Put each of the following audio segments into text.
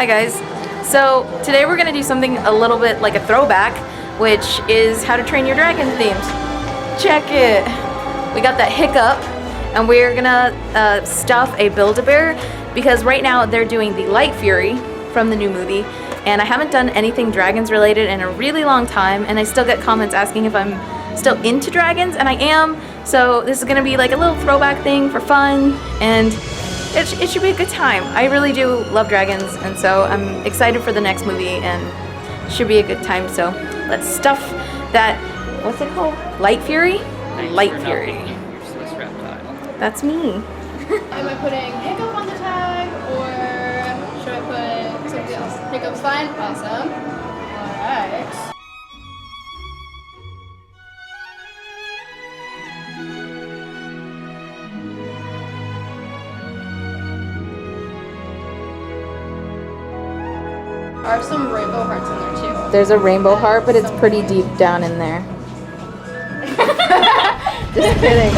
Hi guys. So today we're gonna do something a little bit like a throwback, which is How to Train Your Dragon themed. Check it. We got that hiccup, and we're gonna stuff a Build-A-Bear because right now they're doing the Light Fury from the new movie, and I haven't done anything dragons related in a really long time, and I still get comments asking if I'm still into dragons, and I am. So this is gonna be like a little throwback thing for fun, and it should be a good time. I really do love dragons, and so I'm excited for the next movie, and it should be a good time. So let's stuff that, what's it called? Light Fury? Light Fury. Your Swiss reptile. That's me. Am I putting Hiccup on the tag, or should I put something else? Hiccup's fine? Awesome. Alright. There are some rainbow hearts in there too. There's a rainbow heart, but it's pretty deep down in there. Just kidding.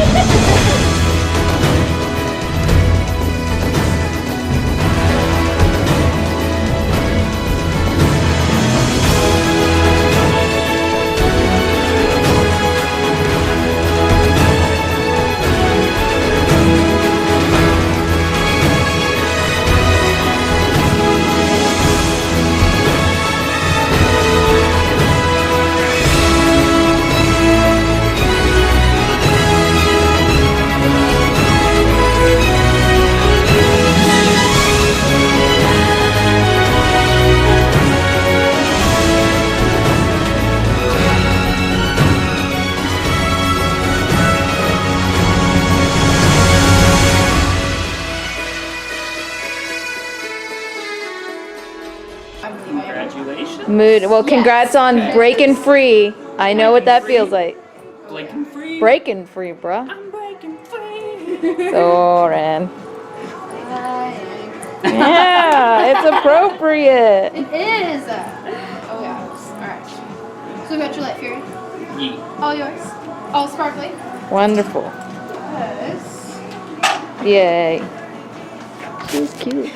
Congratulations. Well, congrats on breaking free. I know what that feels like. Blinking free. Breaking free, bruh. I'm breaking free. Soren. Yeah, it's appropriate. It is! Oh yeah. Alright. So we got your Light Fury. Yeet. All yours. All sparkly. Wonderful. Yes. Yay. She's cute.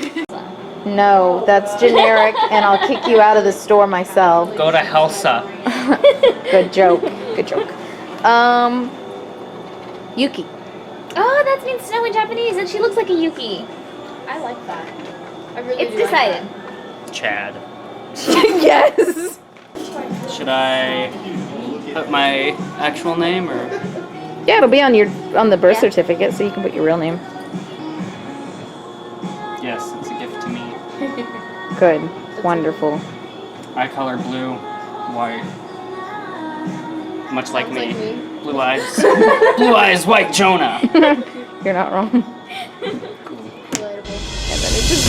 No, that's generic, and I'll kick you out of the store myself. Go to Helsa. Good joke. Good joke. Yuki. Oh, that means snow in Japanese, and she looks like a Yuki. I like that. I really It's do decided. Chad. Yes. Should I put my actual name or? Yeah, it'll be on the birth Yeah. certificate, so you can put your real name. Yes, it's a gift to me. Good. Wonderful. I color blue, white. Much like Sounds me. like me. Blue eyes. Blue eyes, white Jonah. You're not wrong. Relatable. And then it just